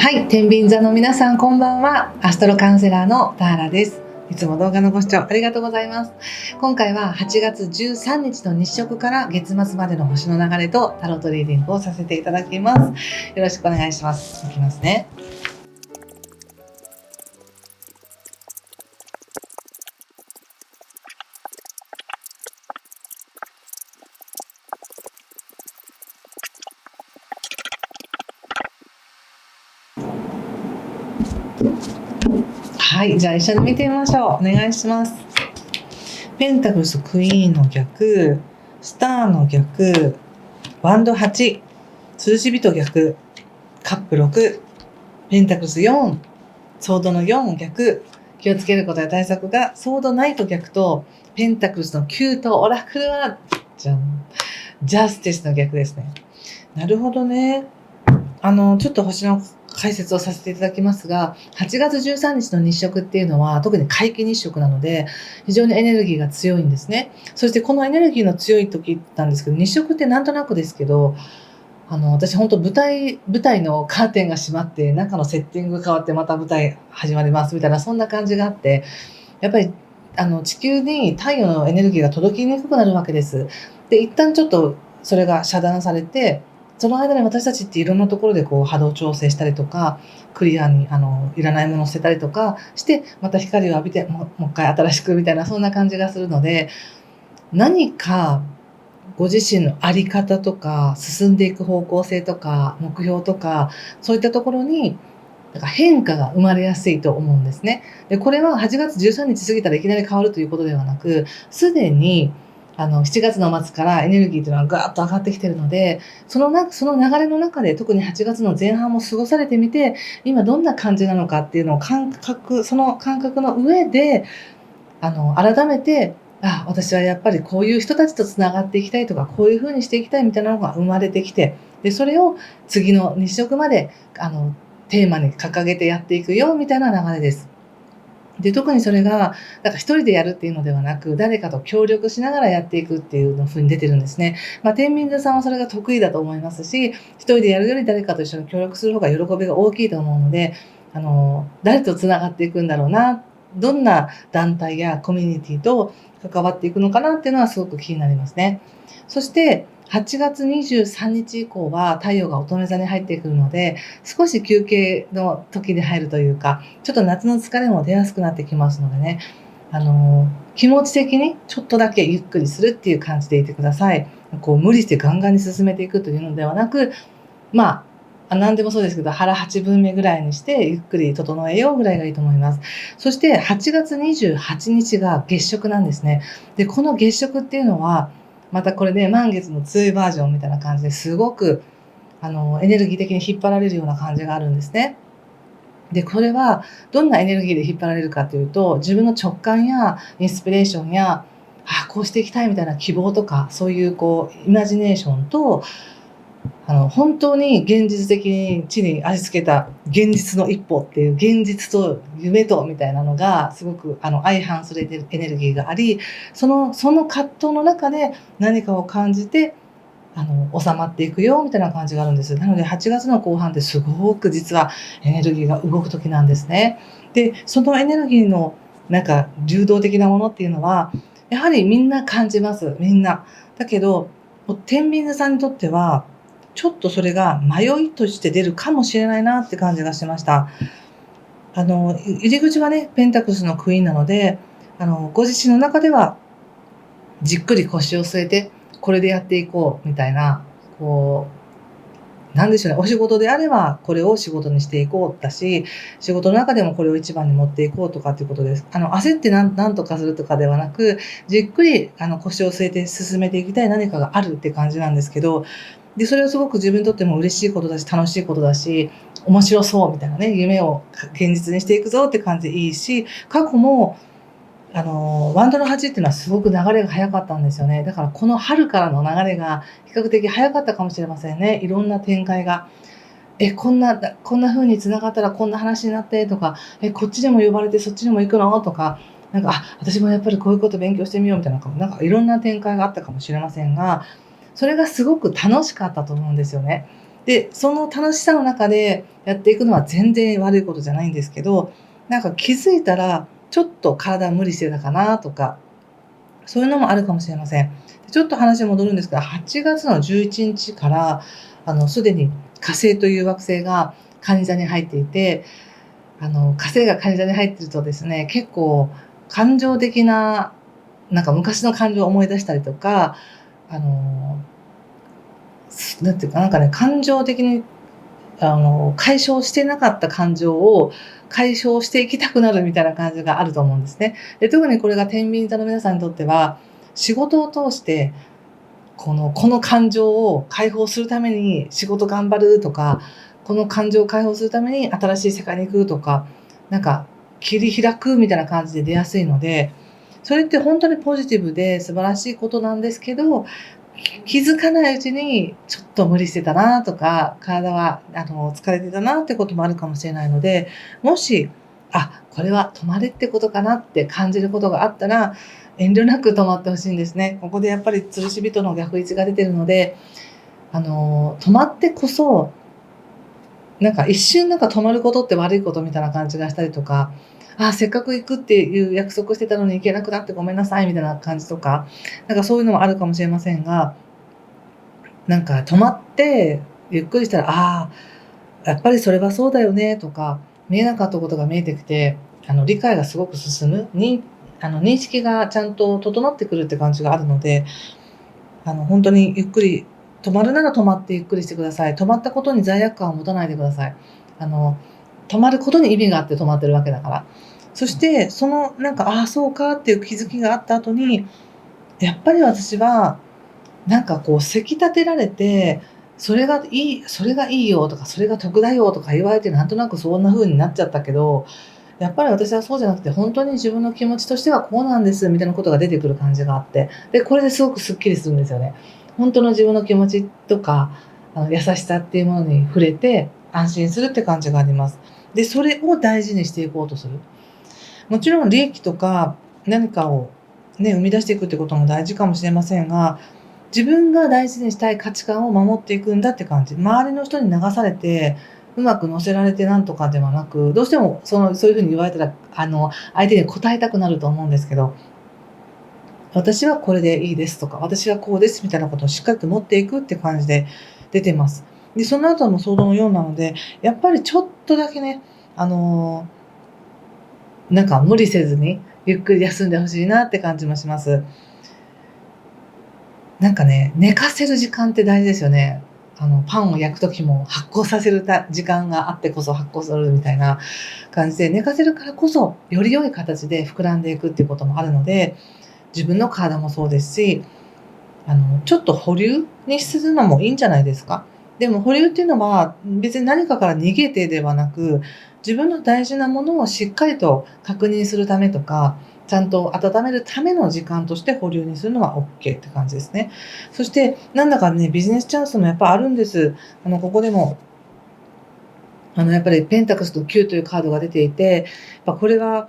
はい、天秤座の皆さんこんばんは。アストロカウンセラーのターラです。いつも動画のご視聴ありがとうございます。今回は8月13日の日食から月末までの星の流れとタロットリーディングをさせていただきます。よろしくお願いします。いきますね。はい、じゃあ一緒に見てみましょう。お願いします。ペンタクルスクイーンの逆、スターの逆、ワンド8、吊るし人逆、カップ6、ペンタクルス4、ソードの4逆、気をつけることや対策がソードナイト逆とペンタクルスの9とオラクルはじゃん、ジャスティスの逆ですね。なるほどね。ちょっと星の解説をさせていただきますが、8月13日の日食っていうのは特に皆既日食なので非常にエネルギーが強いんですね。そしてこのエネルギーの強い時なんですけど、日食ってなんとなくですけど、私本当舞台のカーテンが閉まって中のセッティングが変わってまた舞台始まりますみたいな、そんな感じがあって、やっぱり地球に太陽のエネルギーが届きにくくなるわけです。で、一旦ちょっとそれが遮断されて、その間に私たちっていろんなところでこう波動調整したりとか、クリアにいらないものを捨てたりとかしてまた光を浴びてもう一回新しくみたいな、そんな感じがするので、何かご自身の在り方とか進んでいく方向性とか目標とか、そういったところになんか変化が生まれやすいと思うんですね。で、これは8月13日過ぎたらいきなり変わるということではなく、すでに7月の末からエネルギーというのはガーッと上がってきているので、その流れの中で特に8月の前半も過ごされてみて、今どんな感じなのかっていうのをその感覚の上で改めて、私はやっぱりこういう人たちとつながっていきたいとか、こういう風にしていきたいみたいなのが生まれてきて、で、それを次の日食までテーマに掲げてやっていくよみたいな流れです。で、特にそれがなんか一人でやるっていうのではなく、誰かと協力しながらやっていくっていうの風に出てるんですね。天秤座さんはそれが得意だと思いますし、一人でやるより誰かと一緒に協力する方が喜びが大きいと思うので、誰とつながっていくんだろうな、どんな団体やコミュニティと関わっていくのかなっていうのはすごく気になりますね。そして8月23日以降は太陽が乙女座に入ってくるので、少し休憩の時に入るというか、ちょっと夏の疲れも出やすくなってきますのでね、気持ち的にちょっとだけゆっくりするっていう感じでいてください。こう無理してガンガンに進めていくというのではなく、何でもそうですけど、腹8分目ぐらいにしてゆっくり整えようぐらいがいいと思います。そして8月28日が月食なんですね。で、この月食っていうのは、またこれね、満月の強いバージョンみたいな感じですごくエネルギー的に引っ張られるような感じがあるんですね。で、これはどんなエネルギーで引っ張られるかというと、自分の直感やインスピレーションや、こうしていきたいみたいな希望とか、そういうこうイマジネーションと、本当に現実的に地に足つけた現実の一歩っていう、現実と夢とみたいなのがすごく相反するエネルギーがあり、その葛藤の中で何かを感じて収まっていくよみたいな感じがあるんです。なので8月の後半ってすごく実はエネルギーが動く時なんですね。で、そのエネルギーのなんか流動的なものっていうのはやはりみんな感じます。みんな。だけど天秤座さんにとってはちょっとそれが迷いとして出るかもしれないなって感じがしました。入り口はね、ペンタクルスのクイーンなので、ご自身の中ではじっくり腰を据えて、これでやっていこうみたいな、こう、なんでしょうね、お仕事であればこれを仕事にしていこうだし、仕事の中でもこれを一番に持っていこうとかっていうことです。焦ってなんとかするとかではなく、じっくり腰を据えて進めていきたい何かがあるって感じなんですけど、で、それはすごく自分にとっても嬉しいことだし、楽しいことだし、面白そうみたいなね、夢を現実にしていくぞって感じでいいし、過去もワンドの8っていうのはすごく流れが早かったんですよね。だからこの春からの流れが比較的早かったかもしれませんね。いろんな展開が。こんな風に繋がったらこんな話になってとか、こっちでも呼ばれてそっちにも行くのとか、なんか、私もやっぱりこういうこと勉強してみようみたいな、なんかいろんな展開があったかもしれませんが、それがすごく楽しかったと思うんですよね。で、その楽しさの中でやっていくのは全然悪いことじゃないんですけど、なんか気づいたら、ちょっと体無理してたかなとか、そういうのもあるかもしれません。ちょっと話戻るんですが、8月の11日から、すでに火星という惑星が蟹座に入っていて、火星が蟹座に入ってるとですね、結構感情的な、なんか昔の感情を思い出したりとか、なんていうか、なんかね、感情的に、解消してなかった感情を解消していきたくなるみたいな感じがあると思うんですね。で、特にこれが天秤座の皆さんにとっては、仕事を通して、この感情を解放するために仕事頑張るとか、この感情を解放するために新しい世界に行くとか、なんか切り開くみたいな感じで出やすいので、それって本当にポジティブで素晴らしいことなんですけど、気づかないうちにちょっと無理してたなとか、体は疲れてたなってこともあるかもしれないので、もし、これは止まれってことかなって感じることがあったら、遠慮なく止まってほしいんですね。ここでやっぱり吊るし人の逆位置が出てるので、止まってこそ、なんか一瞬なんか止まることって悪いことみたいな感じがしたりとか、せっかく行くっていう約束してたのに行けなくなってごめんなさいみたいな感じとか、なんかそういうのもあるかもしれませんが、なんか止まってゆっくりしたら、やっぱりそれはそうだよねとか、見えなかったことが見えてきて、理解がすごく進む、認識がちゃんと整ってくるって感じがあるので、本当にゆっくり、止まるなら止まってゆっくりしてください。止まったことに罪悪感を持たないでください。止まることに意味があって止まってるわけだから。そして、なんか、そうかっていう気づきがあった後に、やっぱり私は、なんかこう、せき立てられて、それがいいよとか、それが得だよとか言われて、なんとなくそんな風になっちゃったけど、やっぱり私はそうじゃなくて、本当に自分の気持ちとしてはこうなんですみたいなことが出てくる感じがあって、で、これですごくすっきりするんですよね。本当の自分の気持ちとか、優しさっていうものに触れて、安心するって感じがあります。で、それを大事にしていこうとする。もちろん利益とか、何かをね、生み出していくってことも大事かもしれませんが、自分が大事にしたい価値観を守っていくんだって感じ。周りの人に流されて、うまく乗せられてなんとかではなく、どうしてもそういう風に言われたら、相手に答えたくなると思うんですけど、私はこれでいいですとか、私はこうですみたいなことをしっかりと持っていくって感じで出てます。で、その後も相談のようなので、やっぱりちょっとだけね、なんか無理せずに、ゆっくり休んでほしいなって感じもします。なんかね、寝かせる時間って大事ですよね。パンを焼く時も発酵させる時間があってこそ発酵するみたいな感じで、寝かせるからこそ、より良い形で膨らんでいくっていうこともあるので、自分の体もそうですし、ちょっと保留にするのもいいんじゃないですか。でも保留っていうのは、別に何かから逃げてではなく、自分の大事なものをしっかりと確認するためとか、ちゃんと温めるための時間として保留にするのはオッケーって感じですね。そして、なんだかね、ビジネスチャンスもやっぱあるんです。ここでも、やっぱりペンタクスと9というカードが出ていて、やっぱこれは、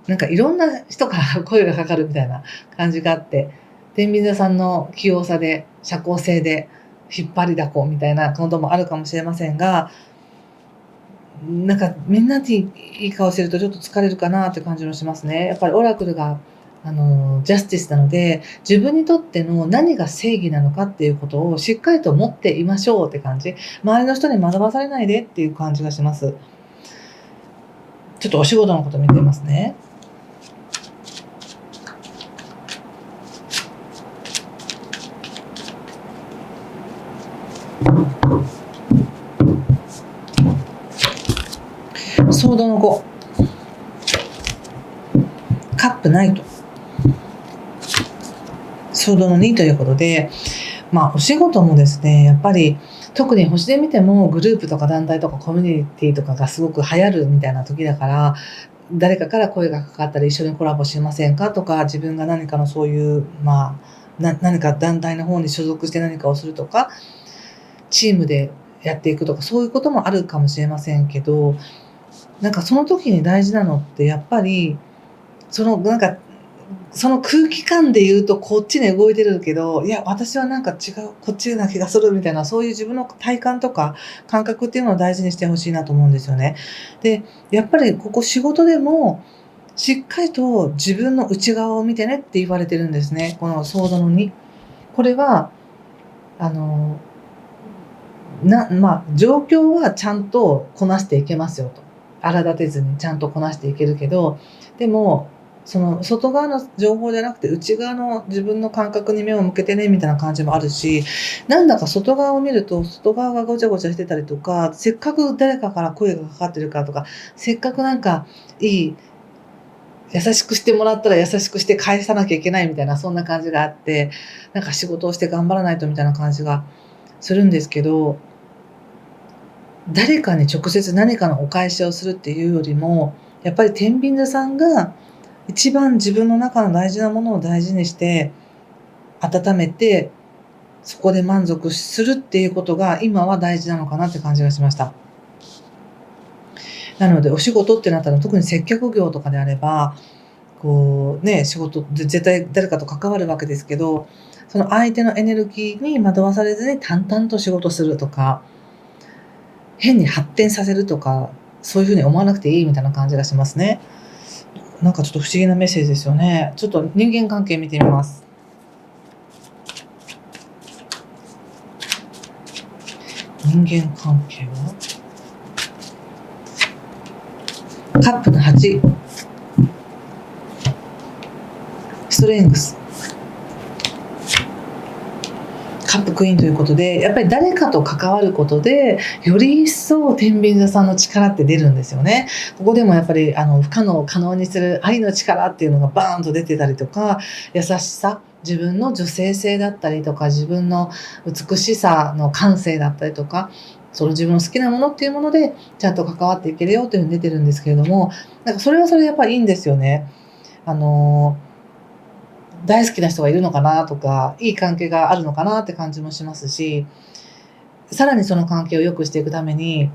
なんかいろんな人から声がかかるみたいな感じがあって、天秤座さんの器用さで、社交性で、引っ張りだこみたいなこともあるかもしれませんが、なんかみんなにいい顔してるとちょっと疲れるかなって感じもしますね。やっぱりオラクルが、ジャスティスなので、自分にとっての何が正義なのかっていうことをしっかりと持っていましょうって感じ。周りの人に学ばされないでっていう感じがします。ちょっとお仕事のこと見てみますね。ソードの5、カップないと、ソードの2ということで、お仕事もですね、やっぱり特に星で見てもグループとか団体とかコミュニティとかがすごく流行るみたいな時だから、誰かから声がかかったり一緒にコラボしませんかとか、自分が何かのそういう、何か団体の方に所属して何かをするとか、チームでやっていくとか、そういうこともあるかもしれませんけど、なんかその時に大事なのってやっぱり、なんかその空気感で言うとこっちに動いてるけど、いや、私はなんか違う、こっちな気がするみたいな、そういう自分の体感とか感覚っていうのを大事にしてほしいなと思うんですよね。で、やっぱりここ仕事でも、しっかりと自分の内側を見てねって言われてるんですね。このソードの2。これは、あの、状況はちゃんとこなしていけますよと。荒立てずにちゃんとこなしていけるけど、でも、その外側の情報じゃなくて内側の自分の感覚に目を向けてねみたいな感じもあるし、なんだか外側を見ると外側がごちゃごちゃしてたりとか、せっかく誰かから声がかかってるからとか、せっかくなんかいい優しくしてもらったら優しくして返さなきゃいけないみたいな、そんな感じがあって、なんか仕事をして頑張らないとみたいな感じがするんですけど、誰かに直接何かのお返しをするっていうよりも、やっぱり天秤座さんが一番自分の中の大事なものを大事にして温めて、そこで満足するっていうことが今は大事なのかなって感じがしました。なのでお仕事ってなったら、特に接客業とかであれば、こうね、仕事で絶対誰かと関わるわけですけど、その相手のエネルギーに惑わされずに淡々と仕事するとか、変に発展させるとか、そういうふうに思わなくていいみたいな感じがしますね。なんかちょっと不思議なメッセージですよね。ちょっと人間関係見てみます。人間関係はカップの8、ストレングス、カップクイーンということで、やっぱり誰かと関わることでより一層天秤座さんの力って出るんですよね。ここでもやっぱり不可能を可能にする愛の力っていうのがバーンと出てたりとか、優しさ、自分の女性性だったりとか、自分の美しさの感性だったりとか、その自分の好きなものっていうものでちゃんと関わっていけるよというふうに出てるんですけれども、なんかそれはそれでやっぱりいいんですよね。大好きな人がいるのかなとか、いい関係があるのかなって感じもしますし、さらにその関係を良くしていくために、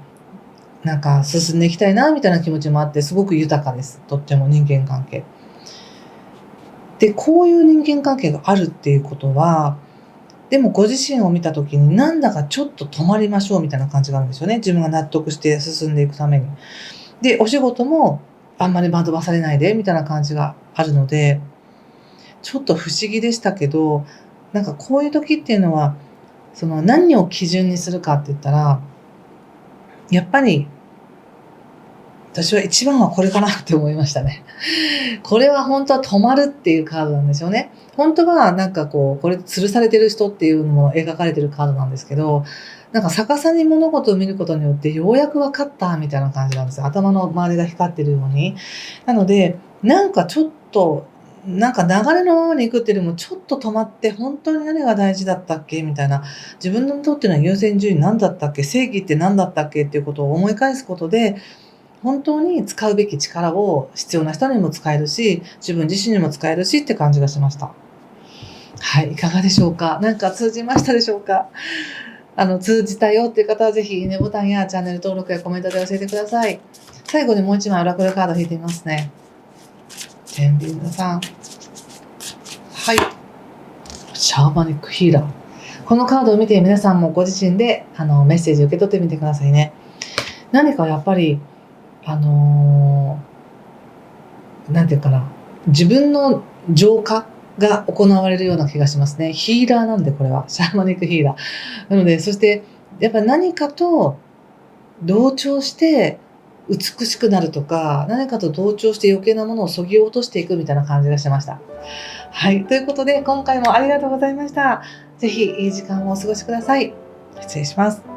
なんか進んでいきたいなみたいな気持ちもあって、すごく豊かです。とっても人間関係。で、こういう人間関係があるっていうことは、でもご自身を見た時になんだかちょっと止まりましょうみたいな感じがあるんですよね。自分が納得して進んでいくために。で、お仕事もあんまり惑わされないでみたいな感じがあるので、ちょっと不思議でしたけど、なんかこういう時っていうのは、その何を基準にするかって言ったら、やっぱり私は一番はこれかなって思いましたね。これは本当は止まるっていうカードなんですよね。本当はなんかこう、これ吊るされてる人っていうのも描かれてるカードなんですけど、なんか逆さに物事を見ることによってようやく分かったみたいな感じなんですよ。頭の周りが光ってるように。なので、なんかちょっと、なんか流れのままに行くっていうよりも、ちょっと止まって、本当に何が大事だったっけみたいな、自分にとっての優先順位何だったっけ、正義って何だったっけっていうことを思い返すことで、本当に使うべき力を必要な人にも使えるし、自分自身にも使えるしって感じがしました。はい、いかがでしょうか。なんか通じましたでしょうか。通じたよっていう方はぜひいいねボタンやチャンネル登録やコメントで教えてください。最後にもう一枚オラクルカード引いてみますね。天秤座さん。はい。シャーマニックヒーラー。このカードを見て皆さんもご自身でメッセージ受け取ってみてくださいね。何かやっぱりなんていうかな、自分の浄化が行われるような気がしますね。ヒーラーなんでこれはシャーマニックヒーラーなので、そしてやっぱり何かと同調して美しくなるとか、何かと同調して余計なものを削ぎ落としていくみたいな感じがしました。はい、ということで今回もありがとうございました。ぜひいい時間をお過ごしください。失礼します。